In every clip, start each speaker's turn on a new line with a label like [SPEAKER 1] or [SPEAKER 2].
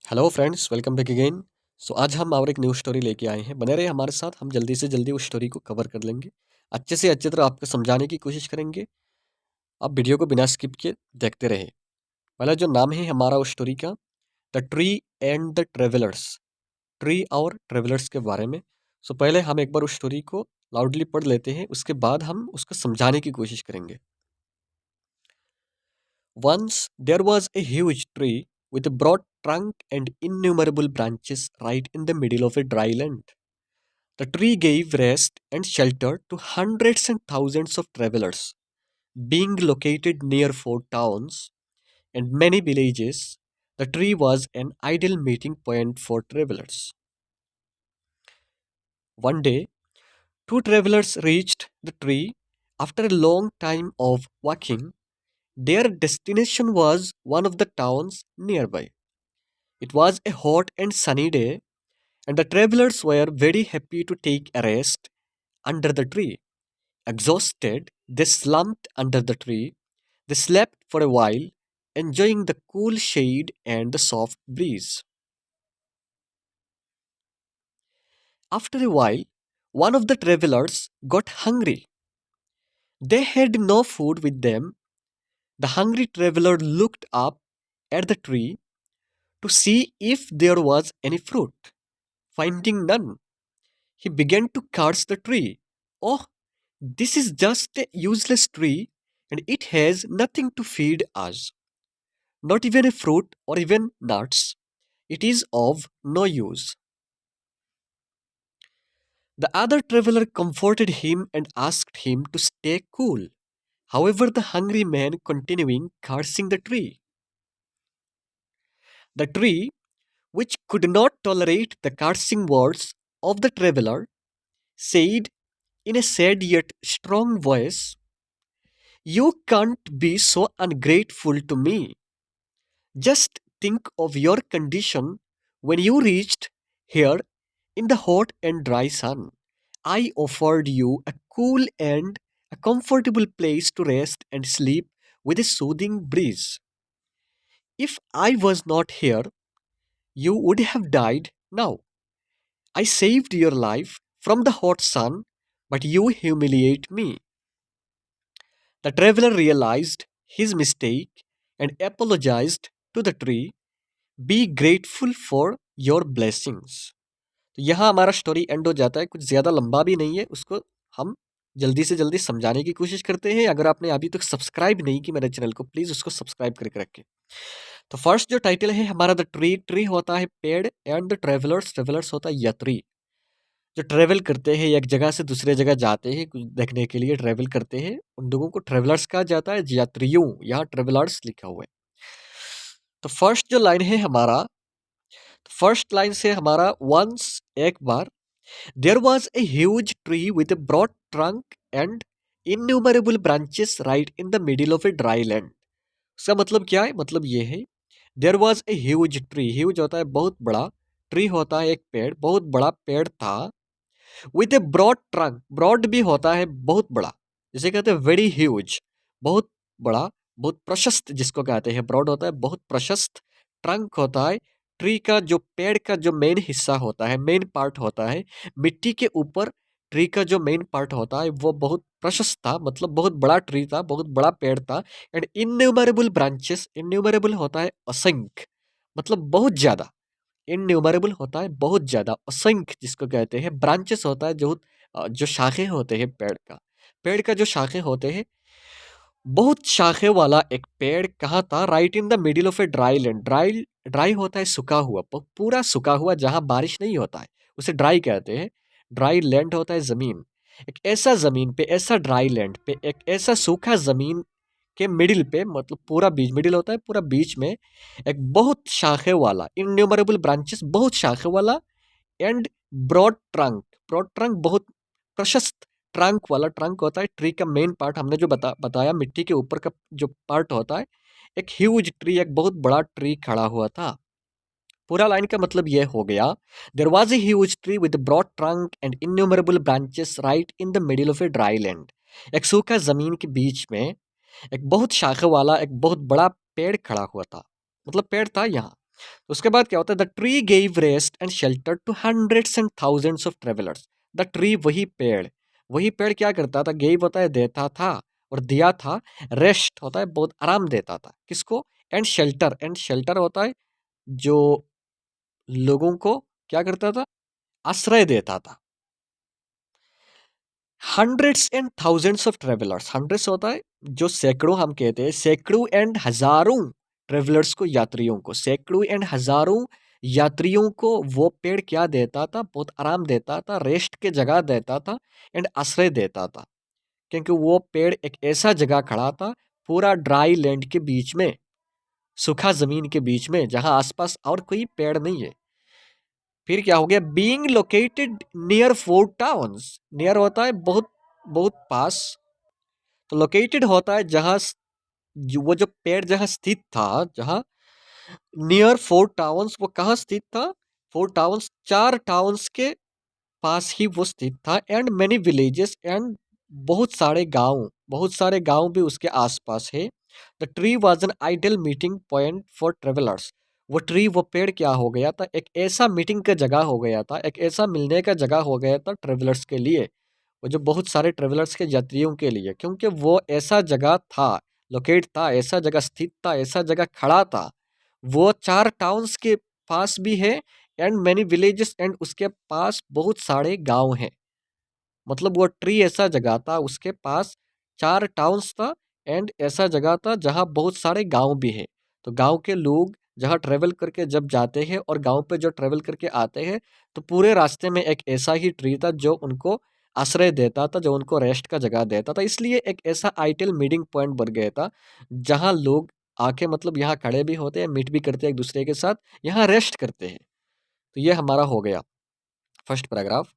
[SPEAKER 1] Hello friends, welcome back again. आज हम और एक न्यू स्टोरी लेके आए हैं। बने रहे हमारे साथ, हम जल्दी से जल्दी उस स्टोरी को कवर कर लेंगे। अच्छे से अच्छे तरह आपको समझाने की कोशिश करेंगे। आप वीडियो को बिना स्किप किए देखते रहे। पहला जो नाम है हमारा उस स्टोरी का, the tree and the travellers. Tree और ट्रेवलर्स के बारे में। पहले हम एक बार उस स्टोरी को लाउडली पढ़ लेते हैं, उसके बाद हम उसको समझाने की कोशिश करेंगे। Once there was a huge tree with a broad trunk and innumerable branches right in the middle of a dry land. The tree gave rest and shelter to hundreds and thousands of travelers. Being located near four towns and many villages, the tree was an ideal meeting point for travelers. One day, two travelers reached the tree after a long time of walking. Their destination was one of the towns nearby. It was a hot and sunny day, and the travelers were very happy to take a rest under the tree. Exhausted, they slumped under the tree. They slept for a while, enjoying the cool shade and the soft breeze. After a while, one of the travelers got hungry. They had no food with them. The hungry traveler looked up at the tree to see if there was any fruit. Finding none, he began to curse the tree. Oh, this is just a useless tree and it has nothing to feed us. Not even a fruit or even nuts. It is of no use. The other traveler comforted him and asked him to stay cool. However, the hungry man continuing cursing the tree. The tree, which could not tolerate the cursing words of the traveler, said in a sad yet strong voice, "You can't be so ungrateful to me. Just think of your condition when you reached here in the hot and dry sun. I offered you a cool and a comfortable place to rest and sleep with a soothing breeze. If I was not here, you would have died now. I saved your life from the hot sun, but you humiliate me." The traveler realized his mistake and apologized to the tree. Be grateful for your blessings. तो यहाँ हमारा story and हो जाता है। कुछ ज़्यादा लंबा भी नहीं है, उसको हम जल्दी से जल्दी समझाने की कोशिश करते हैं। अगर आपने अभी तक सब्सक्राइब नहीं की मेरे चैनल को, प्लीज़ उसको सब्सक्राइब करके रखें। तो फर्स्ट जो टाइटल है हमारा, द ट्री। ट्री होता है पेड़, एंड द ट्रेवलर्स, ट्रेवलर्स होता है यात्री। जो ट्रेवल करते हैं, एक जगह से दूसरे जगह जाते हैं, कुछ देखने के लिए ट्रेवल करते हैं, उन लोगों को ट्रेवलर्स कहा जाता है, यात्रियों। यहाँ ट्रेवलर्स लिखा हुआ है। तो फर्स्ट जो लाइन है हमारा, फर्स्ट लाइन से हमारा, वंस एक बार, there was a huge tree with a broad trunk and innumerable branches right in the middle of a dry land. इसका मतलब क्या है? मतलब ये है, there was a huge tree. Huge होता है बहुत बड़ा, ट्री होता है एक पेड़, बहुत बड़ा पेड़ था। With a broad trunk, broad भी होता है बहुत बड़ा, जिसे कहते हैं वेरी ह्यूज, बहुत बड़ा, बहुत प्रशस्त जिसको कहते हैं। ब्रॉड होता है बहुत प्रशस्त, ट्रंक होता है ट्री का, जो पेड़ का जो मेन हिस्सा होता है, मेन पार्ट होता है, मिट्टी के ऊपर ट्री का जो मेन पार्ट होता है वो बहुत प्रशस्त था, मतलब बहुत बड़ा ट्री था, बहुत बड़ा पेड़ था। एंड इन्यूमरेबल ब्रांचेस, इन्यूमरेबल होता है असंख्य, मतलब बहुत ज्यादा। इनन्यूमरेबल होता है बहुत ज़्यादा, असंख्य जिसको कहते हैं। ब्रांचेस होता है जो शाखे होते हैं पेड़ का। पेड़ का जो शाखे होते हैं, बहुत शाखे वाला एक पेड़ कहाँ था? Right in the middle of a dry land. Dry, dry होता है सूखा हुआ, पूरा सूखा हुआ जहाँ बारिश नहीं होता है उसे ड्राई कहते हैं। ड्राई लैंड होता है ज़मीन। एक ऐसा ज़मीन पे, ऐसा ड्राई लैंड पे, एक ऐसा सूखा ज़मीन के मिडिल पे, मतलब पूरा बीच, मिडिल होता है पूरा बीच में, एक बहुत शाखे वाला, इनन्यूमरेबल ब्रांचेस, बहुत शाखे वाला, and broad trunk. Broad trunk बहुत प्रशस्त, ट्रंक वाला। ट्रंक होता है ट्री का मेन पार्ट, हमने जो बताया मिट्टी के ऊपर का जो पार्ट होता है। एक ह्यूज ट्री, एक बहुत बड़ा ट्री खड़ा हुआ था। पूरा लाइन का मतलब यह हो गया, there was a huge tree with broad trunk and innumerable branches right in the middle of a dry land. एक सूखा जमीन के बीच में एक बहुत शाखा वाला एक बहुत बड़ा पेड़ खड़ा हुआ था, मतलब पेड़ था यहाँ। उसके बाद क्या होता है, the tree gave rest and shelter to hundreds and thousands of travellers. The tree, वही पेड़ क्या करता था, गेव होता है देता था, और दिया था, रेस्ट होता है बहुत आराम देता था किसको, एंड शेल्टर होता है जो लोगों को क्या करता था, आश्रय देता था। Hundreds and thousands of travellers, hundreds होता है जो सैकड़ों, हम कहते हैं सैकड़ों एंड हजारों ट्रेवलर्स को, यात्रियों को, सैकड़ों एंड हजारों यात्रियों को वो पेड़ क्या देता था, बहुत आराम देता था, रेस्ट के जगह देता था, एंड आश्रय देता था। क्योंकि वो पेड़ एक ऐसा जगह खड़ा था, पूरा ड्राई लैंड के बीच में, सूखा जमीन के बीच में, जहां आसपास और कोई पेड़ नहीं है। फिर क्या हो गया, being located near 4 towns, near होता है बहुत, बहुत पास, तो लोकेटेड होता है जहां वो जो पेड़ जहां स्थित था, जहां नियर 4 टाउन्स, वो कहाँ स्थित था, 4 टाउन्स, 4 टाउन्स के पास ही वो स्थित था, एंड मेनी विलेजेस, एंड बहुत सारे गांव भी उसके आसपास है। The tree was an ideal meeting point for travellers. वो ट्री, वो पेड़ क्या हो गया था, एक ऐसा मीटिंग का जगह हो गया था, एक ऐसा मिलने का जगह हो गया था ट्रेवलर्स के लिए, वो जो बहुत सारे ट्रेवलर्स के यात्रियों के लिए, क्योंकि वो ऐसा जगह था, लोकेट था, ऐसा जगह स्थित था, ऐसा जगह खड़ा था, वो 4 टाउन्स के पास भी है, एंड मैनी विलेजेस, एंड उसके पास बहुत सारे गांव हैं। मतलब वो ट्री ऐसा जगह था, उसके पास 4 टाउन्स था, एंड ऐसा जगह था जहाँ बहुत सारे गांव भी है। तो गांव के लोग जहाँ ट्रेवल करके जब जाते हैं, और गांव पे जो ट्रेवल करके आते हैं, तो पूरे रास्ते में एक ऐसा ही ट्री था जो उनको आश्रय देता था, जो उनको रेस्ट का जगह देता था। इसलिए एक ऐसा आइडियल मीटिंग पॉइंट बन गया था, जहाँ लोग आके मतलब यहाँ खड़े भी होते हैं, मीट भी करते हैं एक दूसरे के साथ, यहाँ रेस्ट करते हैं। तो ये हमारा हो गया फर्स्ट पैराग्राफ।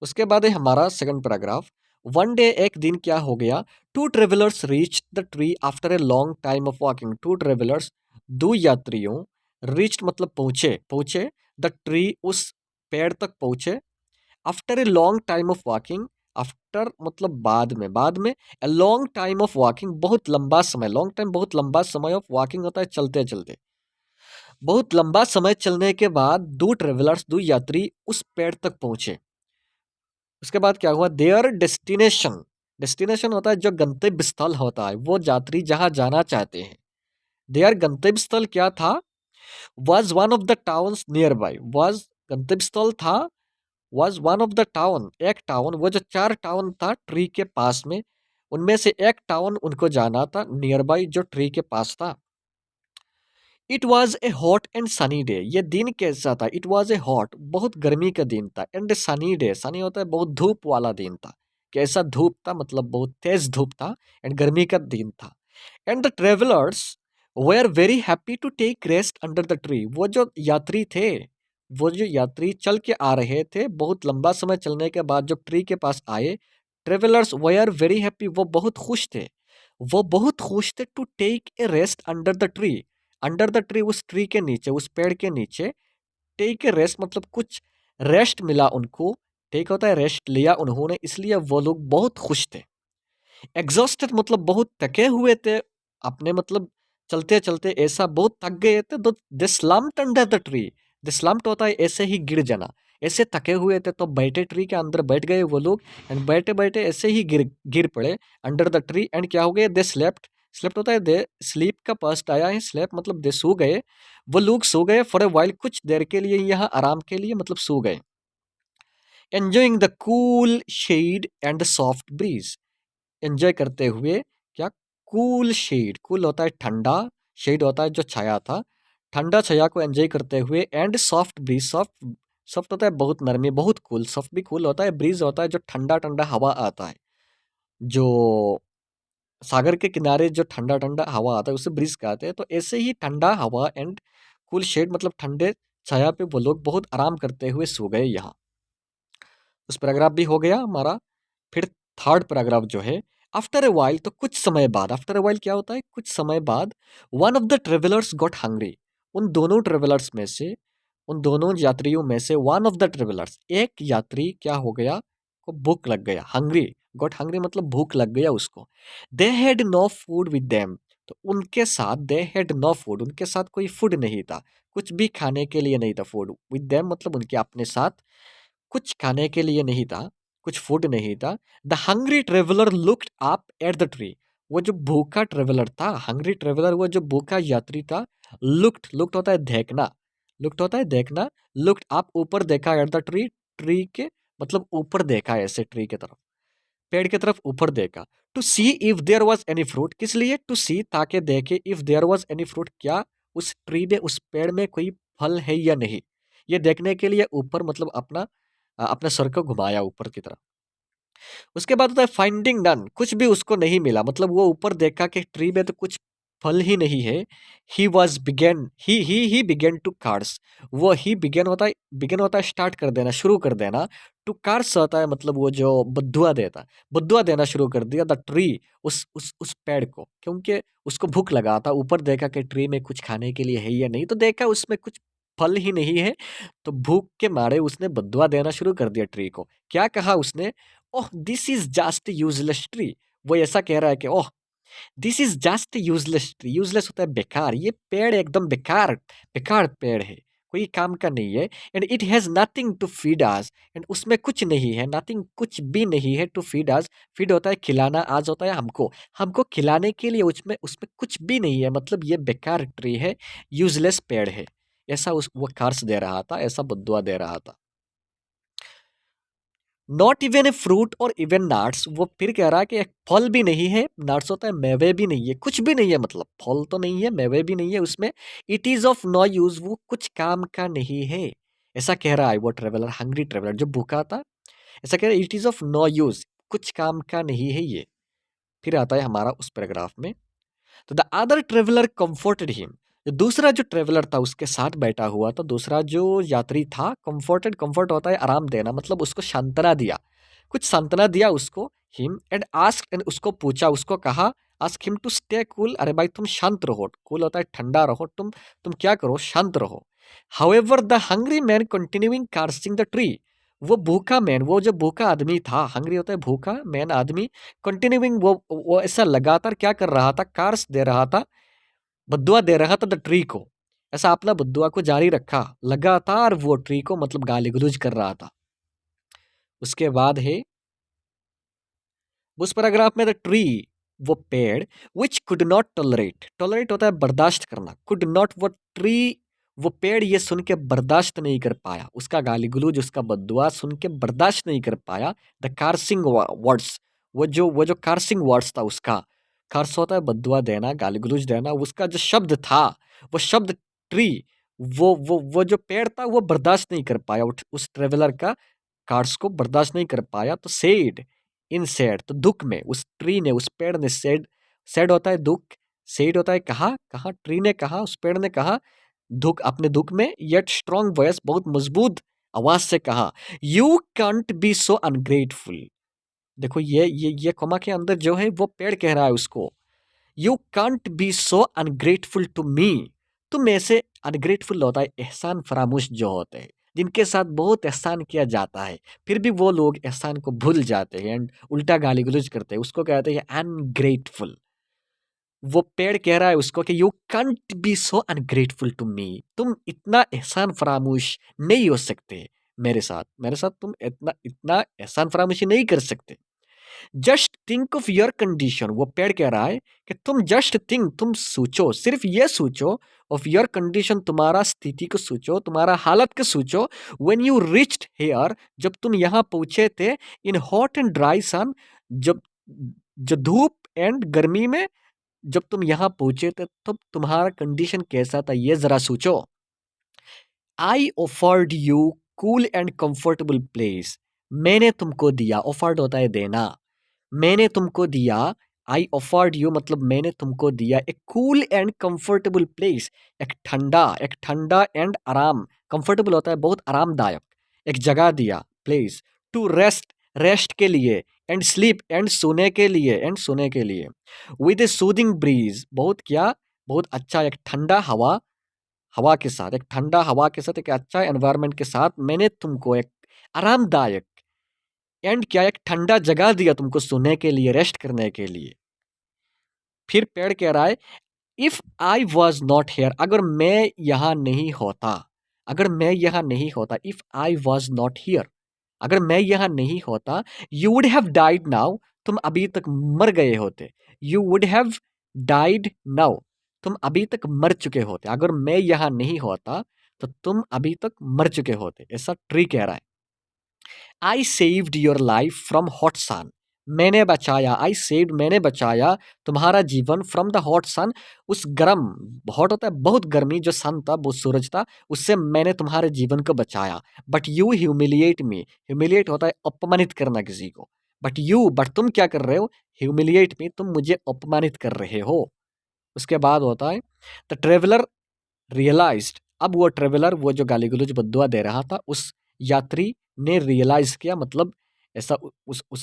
[SPEAKER 1] उसके बाद है हमारा सेकंड पैराग्राफ। वन डे, एक दिन क्या हो गया, two travellers reach the tree after a long time of walking. Two travellers, दो यात्रियों, रीच मतलब पहुंचे, द ट्री, उस पेड़ तक पहुंचे, after a long time of walking, after मतलब बाद में, ए लॉन्ग टाइम ऑफ वॉकिंग, बहुत लंबा समय, लॉन्ग टाइम बहुत लंबा समय, ऑफ वॉकिंग होता है चलते चलते, बहुत लंबा समय चलने के बाद दो ट्रेवलर्स, दो यात्री उस पेड़ तक पहुंचे। उसके बाद क्या हुआ, देयर डेस्टिनेशन, डेस्टिनेशन होता है जो गंतव्य स्थल होता है, वो यात्री जहां जाना चाहते हैं। देयर गंतव्य स्थल क्या था, was one of the towns near by, was गंतव्य स्थल था, was one of the town, एक टाउन, वो जो 4 टाउन था ट्री के पास में, उनमें से एक टाउन उनको जाना था नियर बाई, जो ट्री के पास था। It was a hot and sunny day, ये दिन कैसा था, इट वॉज ए हॉट, बहुत गर्मी का दिन था, एंड सनी डे, सनी होता है बहुत धूप वाला दिन था। कैसा धूप था, मतलब बहुत तेज धूप था, एंड गर्मी का दिन था। And the travellers were very happy to take rest under the tree, वो जो यात्री थे, वो जो यात्री चल के आ रहे थे, बहुत लंबा समय चलने के बाद जब ट्री के पास आए, ट्रेवलर्स वेर वेरी हैप्पी, वो बहुत खुश थे, वो बहुत खुश थे, to take a rest under the tree, under the tree, उस ट्री के नीचे, उस पेड़ के नीचे, टेक ए रेस्ट मतलब कुछ रेस्ट मिला उनको, टेक होता है रेस्ट लिया उन्होंने, इसलिए वो लोग बहुत खुश थे। एग्जॉस्टेड मतलब बहुत थके हुए थे, अपने मतलब चलते चलते ऐसा बहुत थक गए थे, तो दे स्लम्प्ड अंडर द ट्री, दे स्लम्प्ड होता है ऐसे ही गिर जाना, ऐसे थके हुए थे तो बैठे ट्री के अंदर बैठ गए वो लोग, एंड बैठे बैठे ऐसे ही गिर गिर पड़े अंडर द ट्री, एंड क्या हो गया, दे स्लेप्ट, स्लेप्ट होता है दे, स्लीप का पास्ट आया है, स्लेप मतलब दे सो गए, वो लोग सो गए, फॉर ए वाइल, कुछ देर के लिए, यहाँ आराम के लिए मतलब सो गए। Enjoying the cool shade and the soft breeze, enjoy करते हुए क्या, कूल शेड, कूल होता है ठंडा, शेड होता है जो छाया था, ठंडा छाया को एंजॉय करते हुए, and soft breeze, soft, soft होता है बहुत नरमी, बहुत कूल, सॉफ्ट भी कूल होता है, ब्रीज होता है जो ठंडा ठंडा हवा आता है, जो सागर के किनारे जो ठंडा ठंडा हवा आता है उसे ब्रीज कहते हैं। तो ऐसे ही ठंडा हवा एंड कूल शेड मतलब ठंडे छाया पे वो लोग बहुत आराम करते हुए सो गए यहाँ। उस पैराग्राफ भी हो गया हमारा। फिर थर्ड पैराग्राफ जो है, आफ्टर ए वाइल, तो कुछ समय बाद, आफ्टर ए वाइल क्या होता है, कुछ समय बाद, one of the travellers got hungry, उन दोनों ट्रेवलर्स में से, उन दोनों यात्रियों में से, वन ऑफ द ट्रेवलर्स, एक यात्री क्या हो गया, को भूख लग गया, हंग्री, गॉट हंग्री मतलब भूख लग गया उसको। They had no food with them, तो उनके साथ दे हैड नो फूड, उनके साथ कोई फूड नहीं था, कुछ भी खाने के लिए नहीं था। फूड विद देम मतलब उनके अपने साथ कुछ खाने के लिए नहीं था, कुछ फूड नहीं था। The hungry traveller looked up at the tree, वो जो भूखा ट्रेवलर था, हंग्री ट्रेवलर, वो जो भूखा यात्री था, लुक्ड होता है देखना, लुक्ड होता है देखना, लुक्ड अप ऊपर देखा, एट द ट्री, ट्री के मतलब ऊपर देखा, ऐसे ट्री की तरफ, पेड़ की तरफ ऊपर देखा। To see if there was any fruit, किस लिए? टू सी ताकि देखे, if there was any fruit, क्या उस ट्री में, उस पेड़ में कोई फल है या नहीं, ये देखने के लिए ऊपर मतलब अपना अपने सर को घुमाया ऊपर की तरफ। उसके बाद होता है फाइंडिंग नन, कुछ भी उसको नहीं मिला, मतलब वो ऊपर देखा कि ट्री में तो कुछ फल ही नहीं है। He was began he began to curse, वो ही बिगेन होता है स्टार्ट कर देना, शुरू कर देना। टू कार्स होता है मतलब वो जो बद्दुआ देता, बद्दुआ देना शुरू कर दिया द ट्री, उस पेड़ को, क्योंकि उसको भूख लगा था। ऊपर देखा कि ट्री में कुछ खाने के लिए है या नहीं, तो देखा उसमें कुछ फल ही नहीं है, तो भूख के मारे उसने बद्दुआ देना शुरू कर दिया ट्री को। क्या कहा उसने? Oh this is just useless tree, वो ऐसा कह रहा है कि oh this is just useless tree, useless होता है बेकार, ये पेड़ एकदम बेकार, बेकार पेड़ है, कोई काम का नहीं है। And it has nothing to feed us, and उसमें कुछ नहीं है, नथिंग कुछ भी नहीं है, टू फीड अस, फीड होता है खिलाना, आज होता है हमको, हमको खिलाने के लिए उसमें उसमें कुछ भी नहीं है, मतलब ये बेकार ट्री है, यूजलेस पेड़ है, ऐसा उस वो कर्स दे रहा था, ऐसा बद्दुआ दे रहा था। नॉट इवन ए फ्रूट और इवन नट्स, वो फिर कह रहा है कि एक फल भी नहीं है, नट्स होता है मेवे भी नहीं है, कुछ भी नहीं है, मतलब फल तो नहीं है, मेवे भी नहीं है उसमें। It is of no use, वो कुछ काम का नहीं है, ऐसा कह रहा है वो ट्रेवलर, हंग्री ट्रेवलर जो भूखा था, ऐसा कह रहा है it is of no use, कुछ काम का नहीं है ये। फिर आता है हमारा उस पैराग्राफ में, तो the other traveller comforted him, दूसरा जो ट्रेवलर था उसके साथ बैठा हुआ, तो दूसरा जो यात्री था, कंफर्टेड, कंफर्ट होता है आराम देना, मतलब उसको सांत्वना दिया, कुछ सांत्वना दिया उसको। हिम एंड आस्क, एंड उसको पूछा, उसको कहा, ask him to stay cool, अरे भाई तुम शांत रहो, कूल होता है ठंडा रहो, तुम क्या करो, शांत रहो। However the hungry man continuing cursing the tree, वो भूखा मैन, वो जो भूखा आदमी था, हंग्री होता है भूखा, मैन आदमी, कंटिन्यूइंग वो ऐसा लगातार क्या कर रहा था, कार्स दे रहा था, बद्दुआ दे रहा था द ट्री को, ऐसा अपना बद्दुआ को जारी रखा, लगातार वो ट्री को मतलब गाली गलौज कर रहा था। उसके बाद है उस पैराग्राफ में, द ट्री, वो पेड़, which could not tolerate, tolerate होता है बर्दाश्त करना, कुड नॉट, वो ट्री, वो पेड़ ये सुन के बर्दाश्त नहीं कर पाया, उसका गाली गलौज, उसका बद्दुआ सुन के बर्दाश्त नहीं कर पाया। द कार्सिंग वर्ड्स, वो जो कार्सिंग वर्ड्स था उसका, कार्स होता है बद्दुआ देना, गाली गलौज देना, उसका जो शब्द था, वो शब्द ट्री, वो जो पेड़ था वो बर्दाश्त नहीं कर पाया, उस ट्रेवलर का कार्स को बर्दाश्त नहीं कर पाया। तो सेड, इन सैड, तो दुख में, उस ट्री ने, उस पेड़ ने, सैड, सैड होता है दुख, सैड होता है कहा, कहा ट्री ने कहा, उस पेड़ ने कहा, दुख, अपने दुख में, येट स्ट्रॉन्ग वॉइस, बहुत मजबूत आवाज से कहा, you can't be so ungrateful. देखो ये कोमा के अंदर जो है वो पेड़ कह रहा है उसको, you can't be so ungrateful to me, तुम ऐसे, अनग्रेटफुल होता है एहसान फरामोश जो होते हैं, जिनके साथ बहुत एहसान किया जाता है, फिर भी वो लोग एहसान को भूल जाते हैं एंड उल्टा गाली गलौज करते हैं, उसको कहते हैं अनग्रेटफुल। वो पेड़ कह रहा है उसको कि you can't be so ungrateful to me, तुम इतना एहसान फरामोश नहीं हो सकते मेरे साथ तुम इतना इतना एहसान फरामोशी नहीं कर सकते। Just think of your condition, वो पेड़ कह रहा है कि तुम जस्ट थिंक, तुम सोचो, सिर्फ ये सोचो, ऑफ योर कंडीशन, तुम्हारा स्थिति को सोचो, तुम्हारा हालत को सोचो। व्हेन यू रिच्ड हेयर, जब तुम यहाँ पहुंचे थे, इन हॉट एंड ड्राई सन, जब जो धूप एंड गर्मी में जब तुम यहाँ पहुंचे थे, तब तुम्हारा कंडीशन कैसा था, ये जरा सोचो। I offered you cool and comfortable place, मैंने तुमको दिया, ऑफर्ड होता है देना, मैंने तुमको दिया, आई ऑफर्ड यू मतलब मैंने तुमको दिया, एक कूल एंड कंफर्टेबल प्लेस, एक ठंडा एंड आराम, कंफर्टेबल होता है बहुत आरामदायक, एक जगह दिया, प्लेस, टू रेस्ट, रेस्ट के लिए, एंड स्लीप, एंड सोने के लिए, एंड सोने के लिए, विद ए सूदिंग ब्रीज, बहुत क्या, बहुत अच्छा, एक ठंडा हवा, हवा के साथ, एक ठंडा हवा के साथ, एक अच्छा एनवायरनमेंट के साथ, मैंने तुमको एक आरामदायक एंड क्या, एक ठंडा जगह दिया तुमको सोने के लिए, रेस्ट करने के लिए। फिर पेड़ कह रहा है if I was not here, अगर मैं यहाँ नहीं होता, अगर मैं यहाँ नहीं होता, if I was not here, अगर मैं यहाँ नहीं होता, you would have died now, तुम अभी तक मर गए होते, you would have died now, तुम अभी तक मर चुके होते, अगर मैं यहाँ नहीं होता तो तुम अभी तक मर चुके होते, ऐसा ट्री कह रहा है। I saved your life from hot sun, मैंने बचाया, आई सेव्ड मैंने बचाया तुम्हारा जीवन फ्रॉम द हॉट सन, उस गर्म, हॉट होता है बहुत गर्मी, जो सन था वो सूरज था, उससे मैंने तुम्हारे जीवन को बचाया। But you humiliate me, humiliate होता है अपमानित करना किसी को, बट तुम क्या कर रहे हो, ह्यूमिलिएट मी, तुम मुझे अपमानित कर रहे हो। उसके बाद होता है द ट्रेवलर रियलाइज्ड, अब वो ट्रेवलर, वो जो गाली गलौज बद्दुआ दे रहा था, उस यात्री ने रियलाइज किया, मतलब ऐसा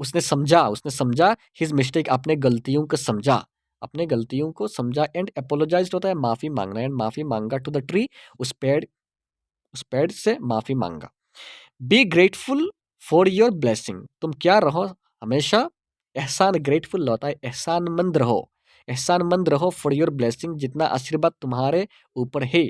[SPEAKER 1] उसने समझा, हिज मिस्टेक, अपने गलतियों को समझा, अपने गलतियों को समझा, एंड अपोलोजाइज्ड होता है माफी मांगना, एंड माफी मांगा टू द ट्री, उस पेड़ से माफी मांगा। Be grateful for your blessing, तुम क्या रहो हमेशा एहसान, ग्रेटफुल होता है एहसानमंद रहो, एहसानमंद रहो फॉर योर ब्लेसिंग, जितना आशीर्वाद तुम्हारे ऊपर है।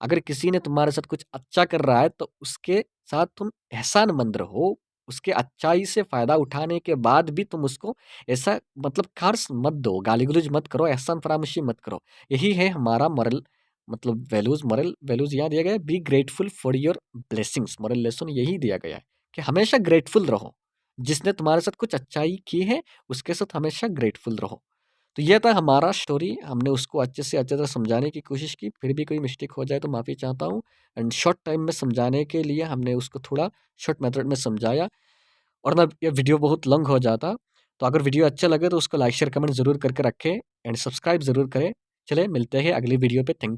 [SPEAKER 1] अगर किसी ने तुम्हारे साथ कुछ अच्छा कर रहा है तो उसके साथ तुम एहसानमंद रहो, उसके अच्छाई से फ़ायदा उठाने के बाद भी तुम उसको ऐसा मतलब कर्ज मत दो, गाली गलौज मत करो, एहसान फरामोशी मत करो। यही है हमारा मॉरल, मतलब मॉरल वैल्यूज यहाँ दिया गया है, be grateful for your blessings, moral lesson यही दिया गया है कि हमेशा ग्रेटफुल रहो, जिसने तुम्हारे साथ कुछ अच्छाई की है उसके साथ हमेशा ग्रेटफुल रहो। तो ये था हमारा स्टोरी, हमने उसको अच्छे से अच्छे तरह समझाने की कोशिश की, फिर भी कोई मिस्टेक हो जाए तो माफ़ी चाहता हूँ। एंड शॉर्ट टाइम में समझाने के लिए हमने उसको थोड़ा शॉर्ट मेथड में समझाया, और ना ये वीडियो बहुत लंग हो जाता। तो अगर वीडियो अच्छा लगे तो उसको लाइक शेयर कमेंट ज़रूर करके रखें, एंड सब्सक्राइब ज़रूर करें। चले मिलते हैं अगली वीडियो पे, थैंक यू।